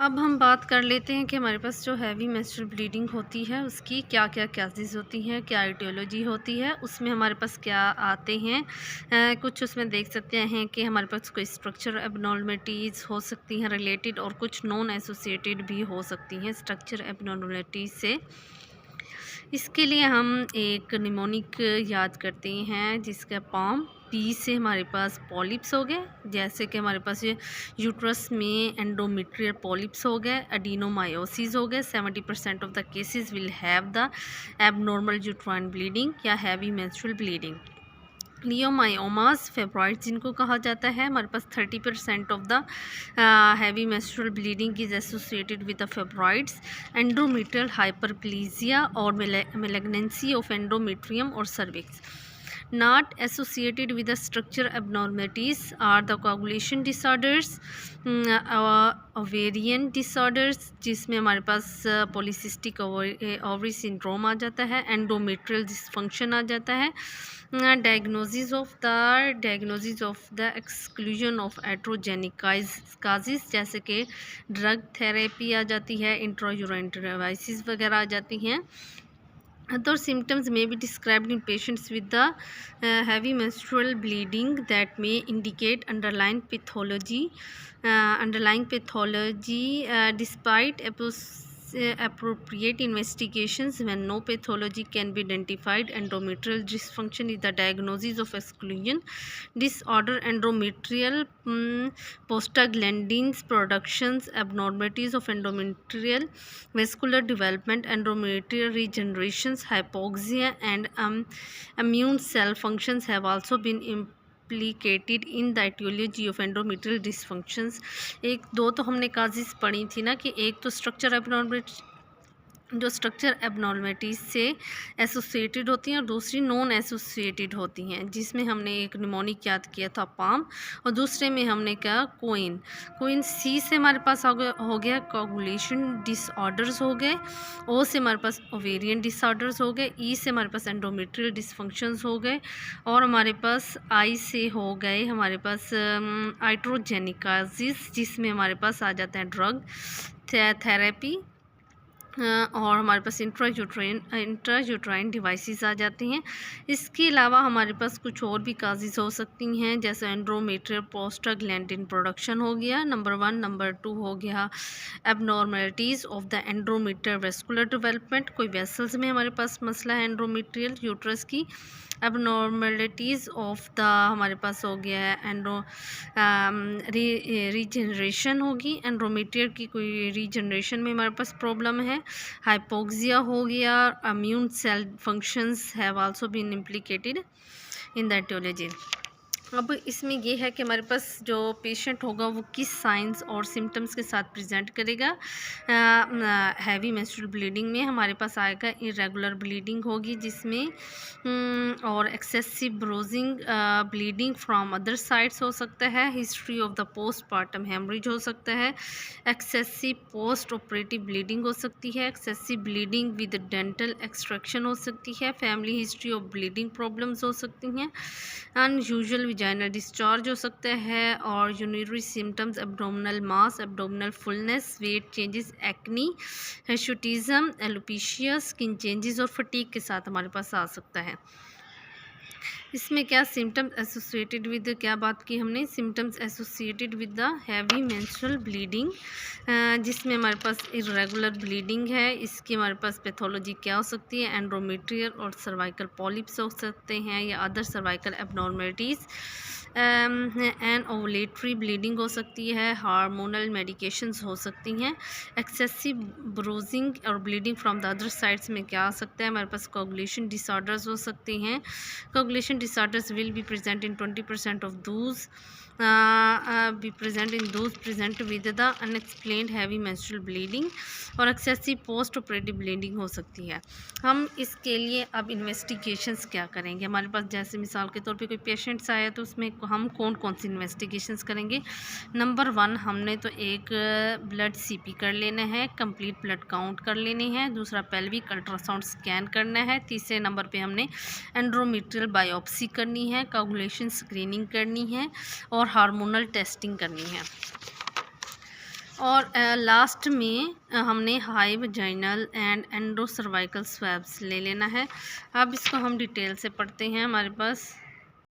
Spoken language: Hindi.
अब हम बात कर लेते हैं कि हमारे पास जो हैवी मेंस्ट्रुअल ब्लीडिंग होती है उसकी क्या क्या केसेस होती हैं, क्या आइटियोलॉजी होती है, उसमें हमारे पास क्या आते हैं। कुछ उसमें देख सकते हैं कि हमारे पास कोई स्ट्रक्चर एबनॉर्मलिटीज़ हो सकती हैं रिलेटेड, और कुछ नॉन एसोसिएटेड भी हो सकती हैं स्ट्रक्चर एबनॉर्मलिटीज़ से। इसके लिए हम एक निमोनिक याद करते हैं जिसका पॉम पी से हमारे पास पॉलिप्स हो गए, जैसे कि हमारे पास ये यूट्रस में एंडोमेट्रियल पॉलिप्स हो गए, एडिनोमायोसिस हो गए। 70% of the cases will have the abnormal uterine bleeding या heavy menstrual bleeding. Leiomyomas fibroids जिनको कहा जाता है, हमारे पास 30% of the heavy menstrual bleeding is associated with the fibroids. Endometrial hyperplasia और मेलेग्नेंसी ऑफ एंडोमेट्रियम और cervix. Not associated with the structure abnormalities are the coagulation disorders, ovarian disorders जिसमें हमारे पास पॉलीसिस्टिक ओवरी सिंड्रोम आ जाता है, एंडोमेट्रियल डिसफंक्शन आ जाता है, diagnosis of the exclusion of iatrogenic causes जैसे कि ड्रग थेरेपी आ जाती है, इंट्रायूराइन डिवाइसेस वगैरह आ जाती हैं। Other symptoms may be described in patients with the heavy menstrual bleeding that may indicate underlying pathology. Despite appropriate investigations, when no pathology can be identified, endometrial dysfunction is the diagnosis of exclusion disorder. Endometrial prostaglandins productions, abnormalities of endometrial vascular development, endometrial regenerations, hypoxia, and immune cell functions have also been implicated in the etiology of endometrial dysfunctions। एक दो तो हमने काजिस पढ़ी थी ना, कि एक तो स्ट्रक्चर एबनॉर्मलिटी जो स्ट्रक्चर एबनॉर्मलिटीज़ से एसोसिएटेड होती हैं और दूसरी नॉन एसोसिएटेड होती हैं, जिसमें हमने एक निमोनिक याद किया था पाम, और दूसरे में हमने क्या कोइन सी से हमारे पास हो गया कोगुलेशन डिसऑर्डर्स हो गए, ओ से हमारे पास ओवेरियन डिसऑर्डर्स हो गए, ई से हमारे पास एंडोमेट्रियल डिसफंक्शंस हो गए, और हमारे पास आई से हो गए हमारे पास आइट्रोजेनिकासिस जिसमें हमारे पास आ जाता है ड्रग थेरेपी, और हमारे पास इंट्रायूट्राइन डिवाइसेस आ जाती हैं। इसके अलावा हमारे पास कुछ और भी काजेज़ हो सकती हैं, जैसे एंड्रोमेट्रियल प्रोस्टाग्लैंडिन प्रोडक्शन हो गया, नंबर 1। नंबर 2 हो गया abnormalities of the endometrial vascular development, कोई वेसल्स में हमारे पास मसला है एंड्रोमेट्रियल यूट्रस की। एबनॉर्मलिटीज़ ऑफ द हमारे पास हो गया है रीजनरेशन होगी, एंड्रोमेट्रियल की कोई रीजनरेशन में हमारे पास प्रॉब्लम है। हाइपोक्सिया हो गया, immune cell functions have also been implicated in the aetiology. अब इसमें ये है कि हमारे पास जो पेशेंट होगा वो किस साइंस और सिम्टम्स के साथ प्रेजेंट करेगा। हैवी मेंस्ट्रुअल ब्लीडिंग में हमारे पास आएगा इरेगुलर ब्लीडिंग होगी, जिसमें और excessive bruising bleeding from other sides हो सकता है, history of the postpartum haemorrhage हो सकता है, एक्सेसिव पोस्ट ऑपरेटिव ब्लीडिंग हो सकती है, excessive bleeding with dental extraction हो सकती है, family history of bleeding problems हो सकती हैं, अनयूजुअल विजाइनल डिस्चार्ज हो सकता है, और urinary symptoms abdominal mass, abdominal fullness, weight changes, acne, hirsutism, alopecia, skin changes और फटीग के साथ हमारे पास आ सकता है। इसमें क्या सिम्टम्स एसोसिएटेड विद, क्या बात की हमने, symptoms associated with the heavy menstrual bleeding, जिसमें हमारे पास इरेगुलर ब्लीडिंग है। इसकी हमारे पास पैथोलॉजी क्या हो सकती है, एंड्रोमेट्रियल और सर्वाइकल पॉलिप्स हो सकते हैं या other cervical abnormalities, and ovulatory bleeding हो सकती है, हार्मोनल मेडिकेशंस हो सकती हैं, एक्सेसिव ब्रूजिंग और bleeding from the other sides में क्या आ सकता है, हमारे पास कोगुलेशन डिसऑर्डर्स हो सकते हैं। Coagulation disorders will be present in 20% of those present with the unexplained heavy menstrual bleeding, और एक्सेसिव पोस्ट ऑपरेटिव ब्लीडिंग हो सकती है। हम इसके लिए अब इन्वेस्टिगेशंस क्या करेंगे, हमारे पास जैसे मिसाल के तौर पे कोई पेशेंट्स आया तो उसमें हम कौन कौन सी इन्वेस्टिगेशंस करेंगे। नंबर 1 हमने तो एक ब्लड सीपी कर लेना है, कंप्लीट ब्लड काउंट कर लेने हैं। दूसरा पेल्विक अल्ट्रासाउंड स्कैन करना है। तीसरे नंबर पे हमने एंड्रोमेट्रियल बायोप्सी करनी है, कोगुलेशन स्क्रीनिंग करनी है और हार्मोनल टेस्टिंग करनी है। और लास्ट में हमने हाई वजाइनल एंड एंडोसर्वाइकल स्वैब्स ले लेना है। अब इसको हम डिटेल से पढ़ते हैं। हमारे पास